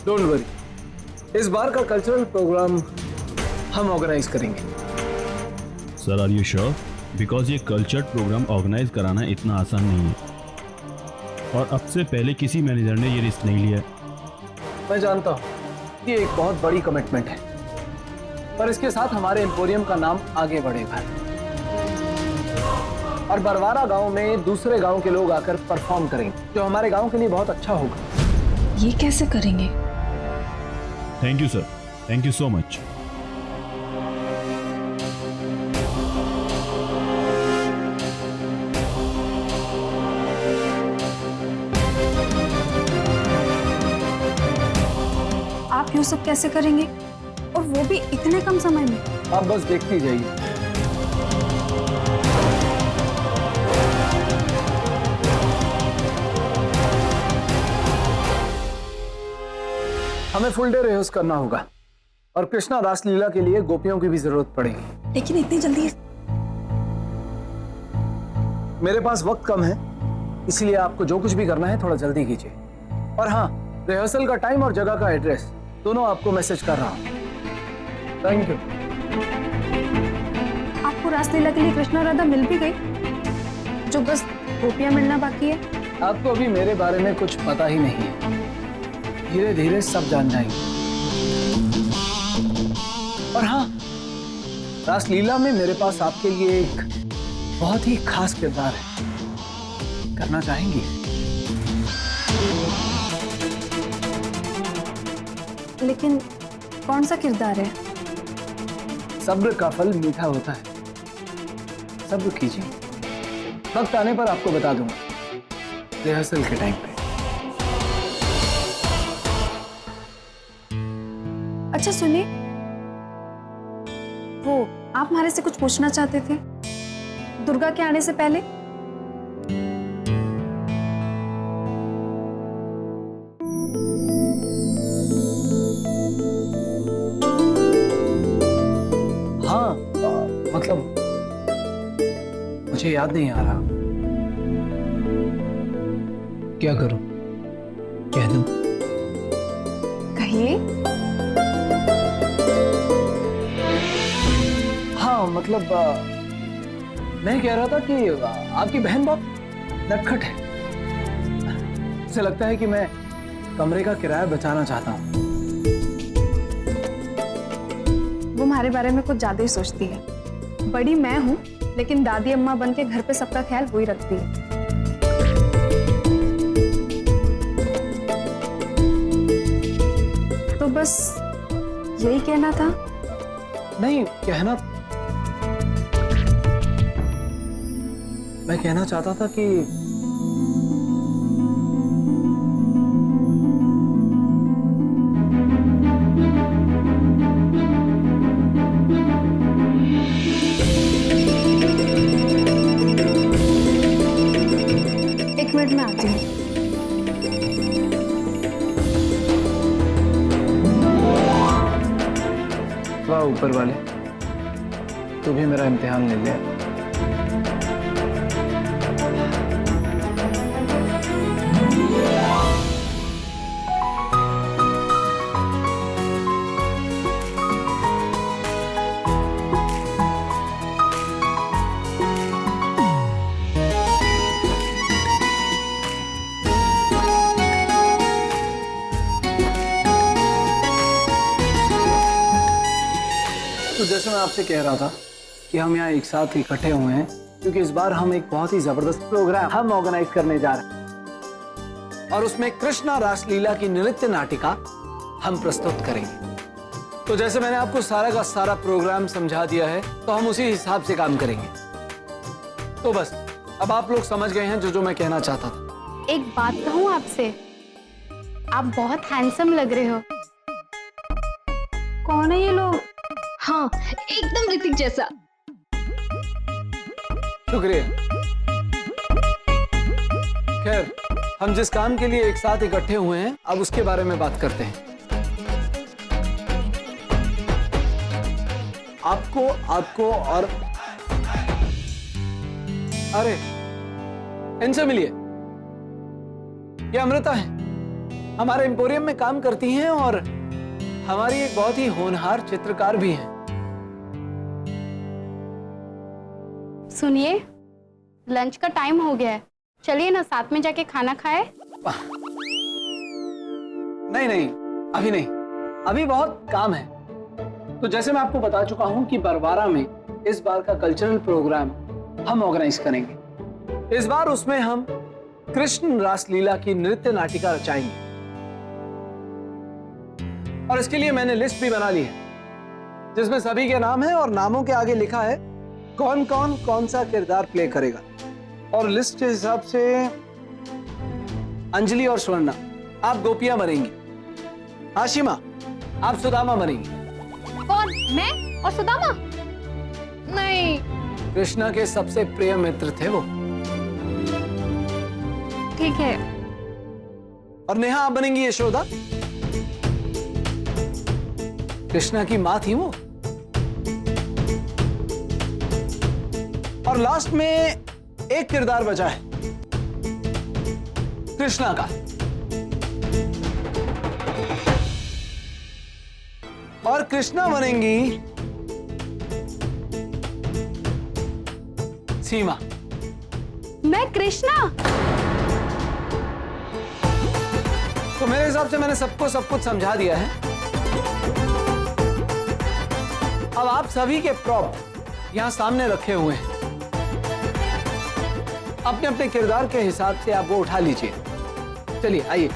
Don't worry, इस बार का कल्चरल प्रोग्राम हम ऑर्गेनाइज करेंगे। Sir are you sure? Because ये कल्चर प्रोग्राम ऑर्गेनाइज कराना इतना आसान नहीं है और अब से पहले किसी मैनेजर ने ये रिस्क नहीं लिया। मैं जानता हूँ ये एक बहुत बड़ी कमिटमेंट है, पर इसके साथ हमारे एम्पोरियम का नाम आगे बढ़ेगा और बरवारा गांव में दूसरे गांव के लोग आकर परफॉर्म करेंगे, जो हमारे गांव के लिए बहुत अच्छा होगा। ये कैसे करेंगे? Thank you sir, thank you so much. आप ये सब कैसे करेंगे और वो भी इतने कम समय में? आप बस देखती जाइए। हमें फुल डे रिहर्स करना होगा और कृष्णा रासलीला के लिए गोपियों की भी जरूरत पड़ेगी। लेकिन इतनी जल्दी? मेरे पास वक्त कम है, इसलिए आपको जो कुछ भी करना है थोड़ा जल्दी कीजिए। और हाँ, रिहर्सल का टाइम और जगह का एड्रेस दोनों आपको मैसेज कर रहा हूँ। Thank you. आपको रासलीला के लिए कृष्णा राधा मिल भी गई, जो बस गोपियां मिलना बाकी है? आपको अभी मेरे बारे में कुछ पता ही नहीं है, धीरे धीरे सब जान जाएंगे। और हाँ, रासलीला में मेरे पास आपके लिए एक बहुत ही खास किरदार है, करना चाहेंगी? लेकिन कौन सा किरदार है? सब्र का फल मीठा होता है, सब्र कीजिए, वक्त आने पर आपको बता दूंगा, रिहर्सल के टाइम पे। अच्छा सुनिए, वो आप हमारे से कुछ पूछना चाहते थे दुर्गा के आने से पहले? हाँ, मतलब मुझे याद नहीं आ रहा। क्या करूं? कह दूं? कहिए। हाँ, मतलब मैं कह रहा था कि आपकी बहन बहुत नटखट है। उसे लगता है कि मैं कमरे का किराया बचाना चाहता हूँ। वो हमारे बारे में कुछ ज्यादा ही सोचती है। बड़ी मैं हूँ, लेकिन दादी अम्मा बन के घर पे सबका ख्याल वो ही रखती है। तो बस यही कहना था। नहीं, मैं कहना चाहता था कि एक मिनट में आती हूँ। वाह ऊपर वाले, तू भी मेरा इम्तिहान ले लिया। तो जैसे मैं आपसे कह रहा था कि हम यहाँ एक साथ इकट्ठे हुए हैं क्योंकि इस बार हम एक बहुत ही जबरदस्त प्रोग्राम हम ऑर्गेनाइज करने जा रहे हैं और उसमें कृष्णा रासलीला की नृत्य नाटिका हम प्रस्तुत करेंगे। तो जैसे मैंने आपको सारा का सारा प्रोग्राम समझा दिया है, तो हम उसी हिसाब से काम करेंगे। तो बस अब आप लोग समझ गए हैं जो मैं कहना चाहता था। एक बात कहूँ आपसे, आप बहुत हैंडसम लग रहे हो। कौन है ये लोग? हाँ, एकदम ऋतिक जैसा। शुक्रिया। खैर, हम जिस काम के लिए एक साथ इकट्ठे हुए हैं, अब उसके बारे में बात करते हैं। आपको और अरे इनसे मिलिए, ये अमृता है, हमारे एम्पोरियम में काम करती हैं और हमारी एक बहुत ही होनहार चित्रकार भी हैं। सुनिए, लंच का टाइम हो गया है, चलिए ना साथ में जाके खाना खाए। नहीं नहीं, अभी नहीं, अभी बहुत काम है। तो जैसे मैं आपको बता चुका हूं कि बरवारा में इस बार का कल्चरल प्रोग्राम हम ऑर्गेनाइज करेंगे। इस बार उसमें हम कृष्ण रासलीला की नृत्य नाटिका रचाएंगे और इसके लिए मैंने लिस्ट भी बना ली है जिसमें सभी के नाम हैं और नामों के आगे लिखा है कौन कौन कौन सा किरदार प्ले करेगा। और लिस्ट के हिसाब से अंजलि और स्वर्णा आप गोपियां बनेंगी, आशिमा आप सुदामा बनेंगी। कौन, मैं और सुदामा? नहीं। कृष्णा के सबसे प्रिय मित्र थे वो। ठीक है। और नेहा आप बनेंगी यशोदा, कृष्णा की मां थी वो। और लास्ट में एक किरदार बचा है कृष्णा का, और कृष्णा बनेंगी सीमा। मैं कृष्णा? तो मेरे हिसाब से मैंने सबको सब कुछ समझा दिया है। अब आप सभी के प्रॉप यहां सामने रखे हुए हैं, अपने अपने किरदार के हिसाब से आप वो उठा लीजिए। चलिए आइए,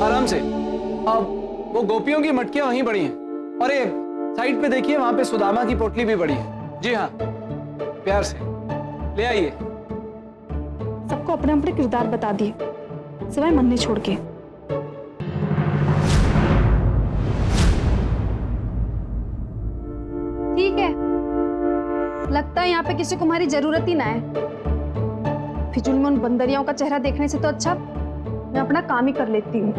आराम से। अब वो गोपियों की मटकियां वहीं पड़ी हैं और ये साइड पे देखिए, वहां पे सुदामा की पोटली भी पड़ी है। जी हाँ, प्यार से ले आइए। सबको अपने अपने किरदार बता दिए, सिवाय मन्ने छोड़ के। ठीक है, लगता है यहाँ पे किसी को हमारी जरूरत ही ना है। फिजूल में उन बंदरियों का चेहरा देखने से तो अच्छा मैं अपना काम ही कर लेती हूँ।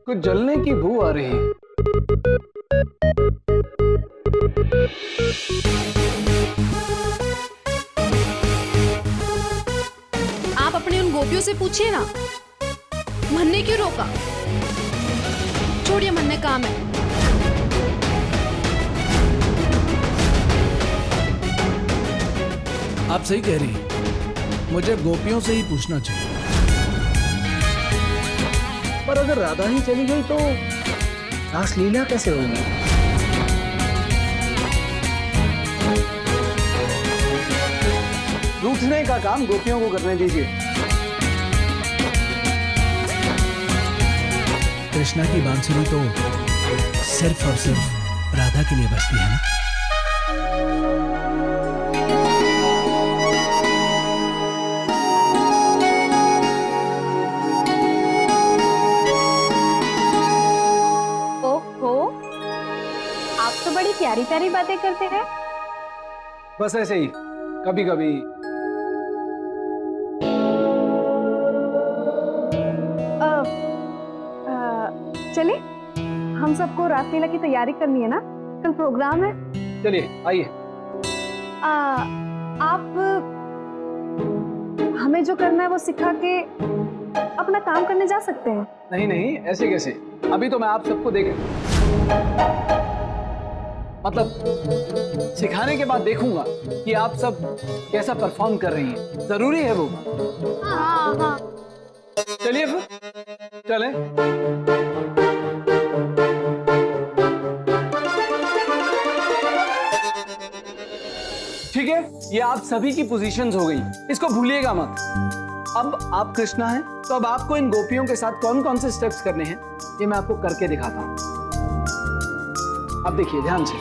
कुछ जलने की बू आ रही है। आप अपने उन गोपियों से पूछिए ना, मन्ने क्यों रोका? छोड़िए, मन्ने काम है। आप सही कह रही हैं, मुझे गोपियों से ही पूछना चाहिए। पर अगर राधा ही चली गई तो रासलीला कैसे होगी? रूठने का काम गोपियों को करने दीजिए। कृष्णा की बांसुरी तो सिर्फ और सिर्फ राधा के लिए बजती है ना। ओहो, आप तो बड़ी प्यारी प्यारी बातें करते हैं। बस ऐसे ही कभी कभी। चलिए, हम सबको रासलीला की तैयारी करनी है ना, कल प्रोग्राम है। चलिए आइए। आप हमें जो करना है वो सिखा के अपना काम करने जा सकते हैं। नहीं नहीं, ऐसे कैसे? अभी तो मैं आप सबको देख, मतलब सिखाने के बाद देखूंगा कि आप सब कैसा परफॉर्म कर रही हैं। जरूरी है वो। हाँ हाँ। चलिए फिर चलें। ठीक है, ये आप सभी की पोजीशंस हो गई, इसको भूलिएगा मत। अब आप कृष्णा हैं, तो अब आपको इन गोपियों के साथ कौन कौन से स्टेप्स करने हैं ये मैं आपको करके दिखाता हूं। अब देखिए ध्यान से,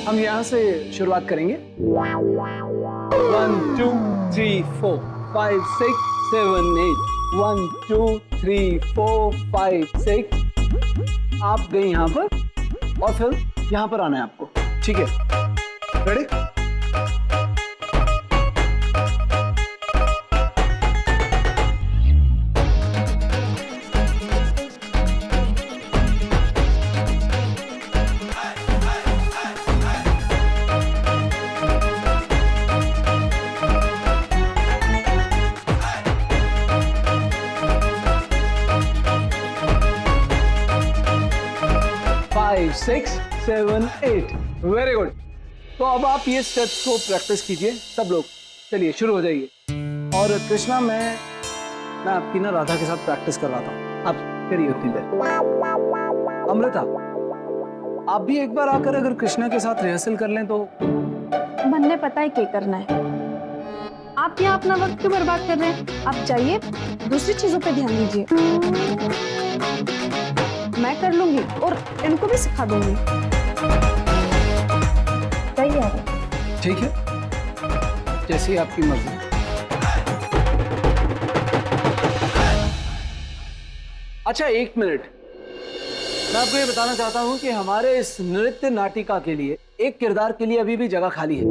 हम यहां से शुरुआत करेंगे। 1 2 3 4 5 6 7 8 1 2 3 4 5 6। आप गए यहां पर और फिर यहां पर आना है आपको। ठीक है, रेडी? 6, 7, 8। Very good. तो अब आप ये स्टेप्स को प्रैक्टिस कीजिए सब लोग। चलिए शुरू हो जाइए। और कृष्णा मैं आपकी ना राधा के साथ प्रैक्टिस करवाता हूँ, आप करिए उतनी देर। अमृता आप भी एक बार आकर अगर कृष्णा के साथ रिहर्सल कर लें तो। बनने पता है क्या करना है। आप यहाँ अपना वक्त क्यों बर्बाद कर रहे हैं? आप जाइए, दूसरी चीजों पे ध्यान दीजिए। मैं कर लूंगी और इनको भी सिखा दूंगी। जाइए आप। ठीक है, जैसी आपकी मर्जी। अच्छा 1 मिनट, मैं आपको ये बताना चाहता हूं कि हमारे इस नृत्य नाटिका के लिए एक किरदार के लिए अभी भी जगह खाली है।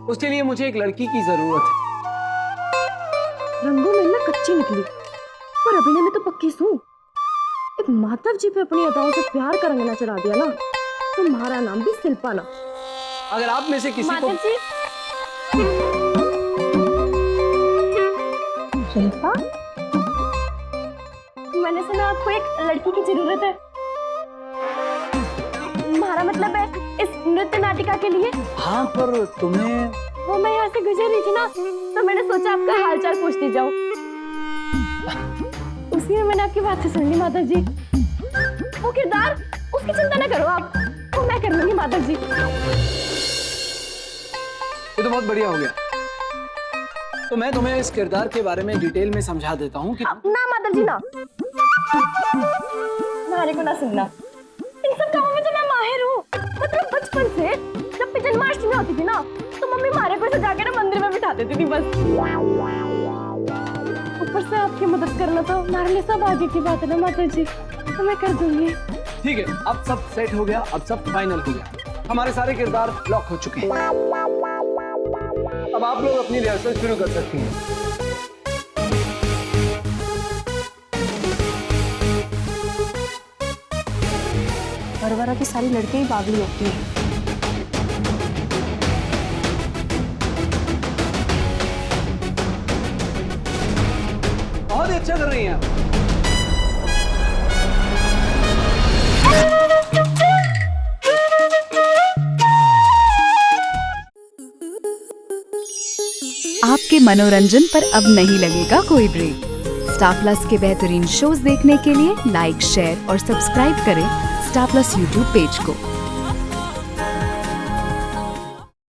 उसके लिए मुझे एक लड़की की जरूरत है। रंगों में ना कच्ची निकली पर अभिनय में तो पक्की हूँ। एक माधव जी पे अपनी अदाओं से प्यार का रंग ना चढ़ा दिया ना, तो तुम्हारा नाम भी शिल्पा ना। अगर आप में से किसी को माधव जी। शिल्पा, मैंने सुना आपको एक लड़की की जरूरत है। तुम्हारा मतलब है इस नृत्य नाटिका के लिए? हाँ, पर तुम्हें वो मैं यहाँ से गुजर रही थी ना, तो मैंने सोचा आपका हालचाल पूछती जाऊं। उसी में मैंने आपकी बात से सुन ली माधव जी। वो किरदार, उसकी चिंता ना करो आप, वो मैं कर लूंगी माधव जी। ये तो बहुत बढ़िया हो गया। तो मैं तुम्हें इस किरदार के बारे में डिटेल में समझा देता हूँ कि ना माधव जी ना, मारे को ना सुनना। इन सब कामों में तो मैं माहिर हूँ। मतलब बचपन से जब भी जन्माष्टमी होती थी ना, तो मम्मी मारे को सजा के ना मंदिर में बिठा देती थी बस। ऊपर से आपकी मदद करना तो हमारे लिए सब आगे की बात है ना माता जी, तो मैं कर दूंगी। ठीक है, अब सब सेट हो गया, अब सब फाइनल हो गया। हमारे सारे किरदार लॉक हो चुके हैं। अब आप लोग अपनी रिहर्सल शुरू कर सकती हैं। परवरा की सारी लड़कियां ही पागली होती हैं। बहुत ही अच्छा कर रही हैं आप। आपके मनोरंजन पर अब नहीं लगेगा कोई ब्रेक। स्टार प्लस के बेहतरीन शोज देखने के लिए लाइक, शेयर और सब्सक्राइब करें स्टार प्लस यूट्यूब पेज को।